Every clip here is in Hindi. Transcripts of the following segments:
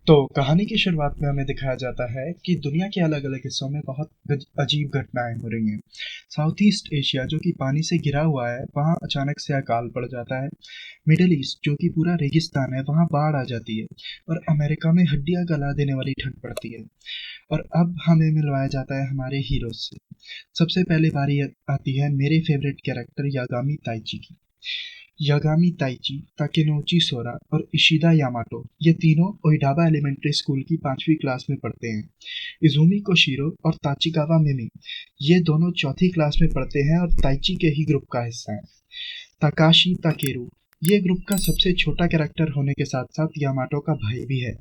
तो कहानी की शुरुआत में हमें दिखाया जाता है कि दुनिया के अलग-अलग हिस्सों में बहुत अजीब घटनाएं हो रही हैं। साउथ ईस्ट एशिया जो कि पानी से घिरा हुआ है, वहाँ अचानक से अकाल पड़ जाता है। मिडिल ईस्ट जो कि पूरा रेगिस्तान है, वहाँ बाढ़ आ जाती है। और अमेरिका में हड्डियां गला देने वाली ठंड पड़ती है। और अब हमें मिलवाया जाता है हमारे हीरो से। सबसे पहले बारी आती है मेरे फेवरेट कैरेक्टर यागामी ताइची की। यागामी ताइची, ताकेनोची सोरा और इशिदा यामाटो ये तीनों ओइडाबा एलिमेंट्री स्कूल की 5वीं क्लास में पढ़ते हैं। इजुमी कोशिरो और ताचिकावा मिमी ये दोनों चौथी क्लास में पढ़ते हैं और ताइची के ही ग्रुप का हिस्सा हैं। ताकाशी ताकेरू ये ग्रुप का सबसे छोटा कैरेक्टर होने के साथ साथ यामाटो का भाई भी है।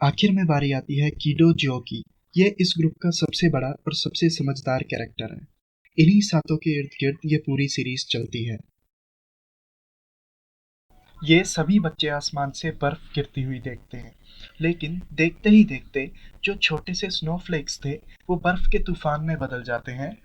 आखिर में बारी आती है किडो जो की। ये इस ग्रुप का सबसे बड़ा और सबसे समझदार कैरेक्टर है। इन्हीं सातों के इर्द गिर्द ये पूरी सीरीज चलती है। ये सभी बच्चे आसमान से बर्फ गिरती हुई देखते हैं, लेकिन देखते ही देखते जो छोटे से स्नोफ्लेक्स थे वो बर्फ के तूफान में बदल जाते हैं।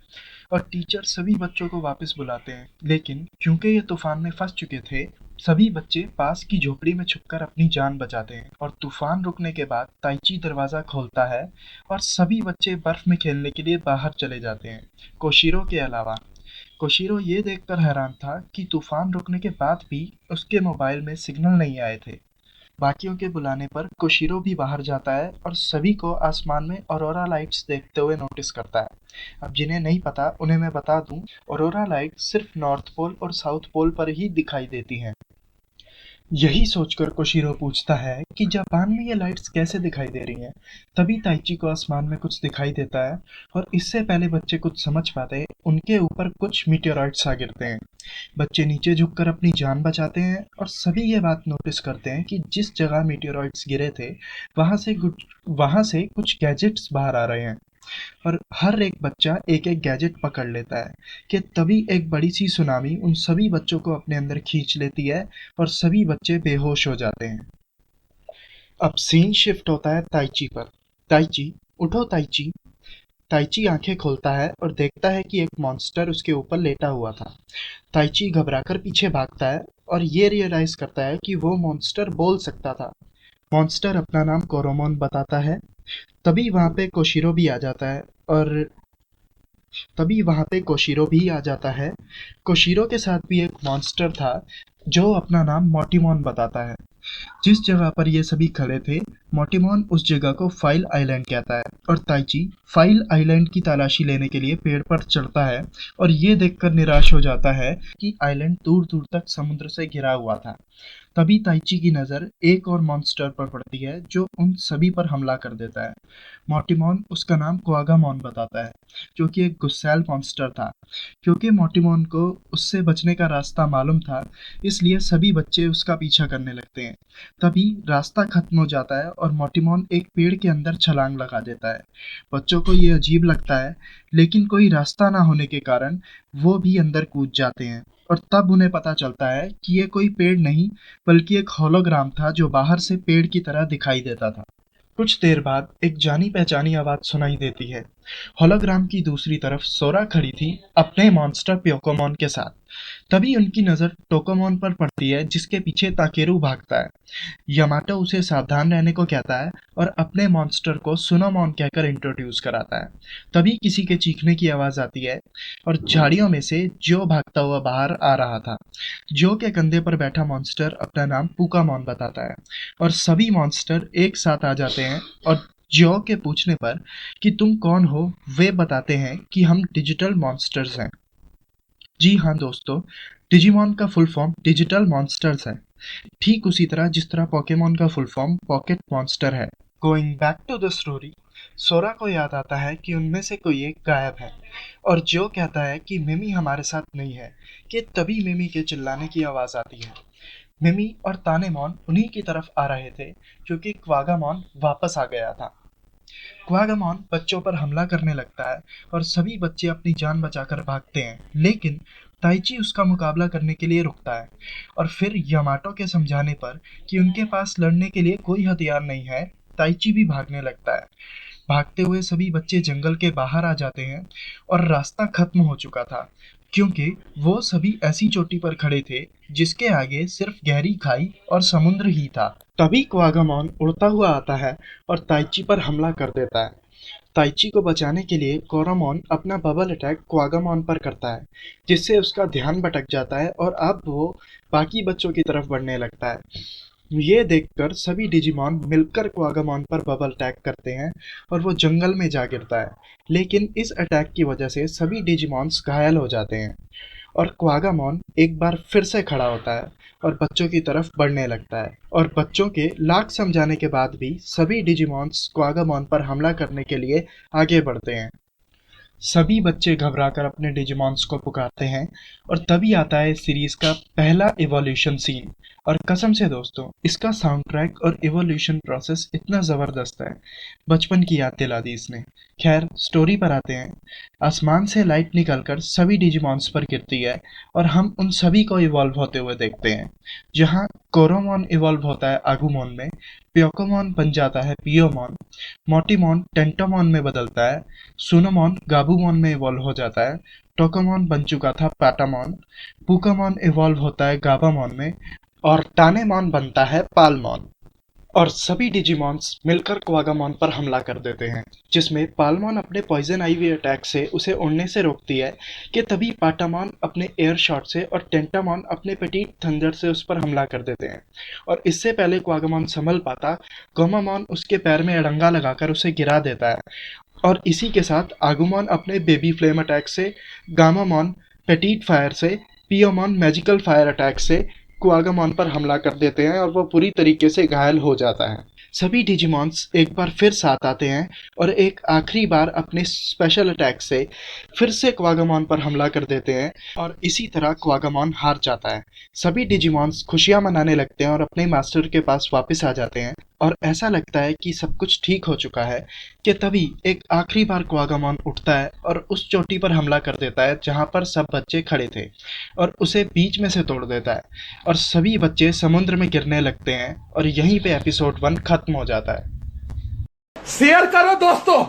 और टीचर सभी बच्चों को वापस बुलाते हैं, लेकिन क्योंकि ये तूफान में फंस चुके थे, सभी बच्चे पास की झोपड़ी में छुपकर अपनी जान बचाते हैं। और तूफान रुकने के बाद ताइची दरवाजा खोलता है और सभी बच्चे बर्फ में खेलने के लिए बाहर चले जाते हैं, कोशिरो के अलावा। कोशिरो ये देखकर हैरान था कि तूफान रुकने के बाद भी उसके मोबाइल में सिग्नल नहीं आए थे। बाकियों के बुलाने पर कोशिरो भी बाहर जाता है और सभी को आसमान में ऑरोरा लाइट्स देखते हुए नोटिस करता है। अब जिन्हें नहीं पता उन्हें मैं बता दूं, ऑरोरा लाइट सिर्फ नॉर्थ पोल और साउथ पोल पर ही दिखाई देती हैं। यही सोचकर कोशिरो पूछता है कि जापान में ये लाइट्स कैसे दिखाई दे रही हैं। तभी ताइची को आसमान में कुछ दिखाई देता है और इससे पहले बच्चे कुछ समझ पाते उनके ऊपर कुछ मीटेओराइट्स आ गिरते हैं। बच्चे नीचे झुककर अपनी जान बचाते हैं और सभी ये बात नोटिस करते हैं कि जिस जगह मीटेओराइट्स गिरे थे वहां से कुछ गैजेट्स बाहर आ रहे हैं। और हर एक बच्चा एक एक गैजेट पकड़ लेता है कि तभी एक बड़ी सी सुनामी उन सभी बच्चों को अपने अंदर खींच लेती है और सभी बच्चे बेहोश हो जाते हैं। अब सीन शिफ्ट होता है ताइची पर। ताइची, उठो ताइची। ताइची आंखें खोलता है और देखता है कि एक मॉन्स्टर उसके ऊपर लेटा हुआ था। ताइची घबराकर पीछे भागता है और ये रियलाइज करता है कि वो मॉन्स्टर बोल सकता था। मॉन्स्टर अपना नाम कोरोमोन बताता है। तभी वहां पे कोशिरो भी आ जाता है और तभी वहां पे कोशिरो भी आ जाता है। कोशिरो के साथ भी एक मॉन्स्टर था जो अपना नाम मोटिमोन बताता है। जिस जगह पर ये सभी खड़े थे, मोटिमोन उस जगह को फाइल आइलैंड कहता है और ताइची फाइल आइलैंड की तलाशी लेने के लिए पेड़ पर चढ़ता है और ये देखकर निराश हो जाता है कि आइलैंड दूर दूर तक समुद्र से घिरा हुआ था। तभी ताइची की नज़र एक और मॉन्स्टर पर पड़ती है जो उन सभी पर हमला कर देता है। मोटिमोन उसका नाम क्वागामोन बताता है, जो कि एक गुस्सैल मॉन्स्टर था। क्योंकि मोटिमोन को उससे बचने का रास्ता मालूम था, इसलिए सभी बच्चे उसका पीछा करने लगते हैं। तभी रास्ता खत्म हो जाता है और मोटिमोन एक पेड़ के अंदर छलांग लगा देता है। बच्चों को ये अजीब लगता है, लेकिन कोई रास्ता ना होने के कारण वो भी अंदर कूद जाते हैं। और तब उन्हें पता चलता है कि ये कोई पेड़ नहीं बल्कि एक होलोग्राम था जो बाहर से पेड़ की तरह दिखाई देता था। कुछ देर बाद एक जानी पहचानी आवाज सुनाई देती है। होलोग्राम की दूसरी तरफ सोरा खड़ी थी अपने मॉन्स्टर प्योकोमोन के साथ। तभी उनकी नजर टोकोमोन पर पड़ती है जिसके पीछे ताकेरू भागता है। यामाटो उसे सावधान रहने को कहता है और अपने मॉन्स्टर को सुनोमोन कहकर इंट्रोड्यूस कराता है। तभी किसी के चीखने की आवाज आती है और झाड़ियों में से जो भागता हुआ बाहर आ रहा था। जो के कंधे पर बैठा मॉन्स्टर अपना नाम पुकामोन बताता है और सभी मॉन्स्टर एक साथ आ जाते हैं और जो के पूछने पर कि तुम कौन हो, वे बताते हैं कि हम डिजिटल मॉन्स्टर्स हैं। जी हाँ दोस्तों, डिजिमॉन का फुल फॉर्म डिजिटल मॉन्स्टर्स है, ठीक उसी तरह जिस तरह पोकेमॉन का फुल फॉर्म पॉकेट मॉन्स्टर है। Going back to the story, Sora को याद आता है कि उनमें से कोई एक गायब है और जो कहता है कि मिमी हमारे साथ नहीं है कि तभी मिमी के चिल्लाने की आवाज आती है। मिमी और तानेमॉन उन्हीं की तरफ आ रहे थे क्योंकि क्वागामॉन वापस आ गया था। क्वागामॉन बच्चों पर हमला करने लगता है और सभी बच्चे अपनी जान बचाकर भागते हैं, लेकिन ताइची उसका मुकाबला करने के लिए रुकता है। और फिर यामाटो के समझाने पर कि उनके पास लड़ने के लिए कोई हथियार नहीं है, ताइची भी भागने लगता है। भागते हुए सभी बच्चे जंगल के बाहर आ जाते हैं और रास्ता खत्म हो चुका था, क्योंकि वो सभी ऐसी चोटी पर खड़े थे जिसके आगे सिर्फ गहरी खाई और समुद्र ही था। तभी क्वागामॉन उड़ता हुआ आता है और ताइची पर हमला कर देता है। ताइची को बचाने के लिए कोरामॉन अपना बबल अटैक क्वागामॉन पर करता है, जिससे उसका ध्यान भटक जाता है और अब वो बाकी बच्चों की तरफ बढ़ने लगता है। ये देखकर सभी डिजिमॉन मिलकर क्वागामॉन पर बबल अटैक करते हैं और वो जंगल में जा गिरता है। लेकिन इस अटैक की वजह से सभी डिजिमॉन्स घायल हो जाते हैं और क्वागामॉन एक बार फिर से खड़ा होता है और बच्चों की तरफ बढ़ने लगता है। और बच्चों के लाख समझाने के बाद भी सभी डिजिमॉन्स क्वागामॉन पर हमला करने के लिए आगे बढ़ते हैं। सभी बच्चे घबराकर अपने डिजिमॉन्स को पुकारते हैं और तभी आता है इस सीरीज का पहला इवोल्यूशन सीन। और कसम से दोस्तों, इसका साउंड ट्रैक और इवोल्यूशन प्रोसेस इतना ज़बरदस्त है, बचपन की याद दिला दी इसने। खैर, स्टोरी पर आते हैं। आसमान से लाइट निकलकर सभी डिजिमॉन्स पर गिरती है और हम उन सभी को इवॉल्व होते हुए देखते हैं। जहाँ कोरोमॉन इवॉल्व होता है आगुमॉन में, प्योकोमॉन बन जाता है पियोमॉन, मोटीमॉन टेंटोमॉन में बदलता है, सुनोमॉन गाबूमॉन में इवॉल्व हो जाता है, टोकोमॉन बन चुका था पाटामॉन, पुकामॉन इवॉल्व होता है गाबामॉन में और टानेमॉन बनता है पालमॉन। और सभी डिजिमॉन्स मिलकर क्वागामॉन पर हमला कर देते हैं, जिसमें पालमॉन अपने पॉइजन आईवी अटैक से उसे उड़ने से रोकती है कि तभी पाटामॉन अपने एयर शॉट से और टेंटामॉन अपने पेटीट थंडर से उस पर हमला कर देते हैं। और इससे पहले क्वागामॉन संभल पाता, गोमामॉन उसके पैर में अड़ंगा लगाकर उसे गिरा देता है। और इसी के साथ आगुमॉन अपने बेबी फ्लेम अटैक से, गामामॉन पेटीट फायर से, पियोमॉन मैजिकल फायर अटैक से क्वागामॉन पर हमला कर देते हैं और वो पूरी तरीके से घायल हो जाता है। सभी डिजिमॉन्स एक बार फिर साथ आते हैं और एक आखिरी बार अपने स्पेशल अटैक से फिर से क्वागामॉन पर हमला कर देते हैं और इसी तरह क्वागामॉन हार जाता है। सभी डिजिमॉन्स खुशियां मनाने लगते हैं और अपने मास्टर के पास वापस आ जाते हैं और ऐसा लगता है कि सब कुछ ठीक हो चुका है कि तभी एक आखिरी बार क्वागामॉन उठता है और उस चोटी पर हमला कर देता है जहां पर सब बच्चे खड़े थे और उसे बीच में से तोड़ देता है और सभी बच्चे समुद्र में गिरने लगते हैं और यहीं पे एपिसोड 1 खत्म हो जाता है। शेयर करो दोस्तों,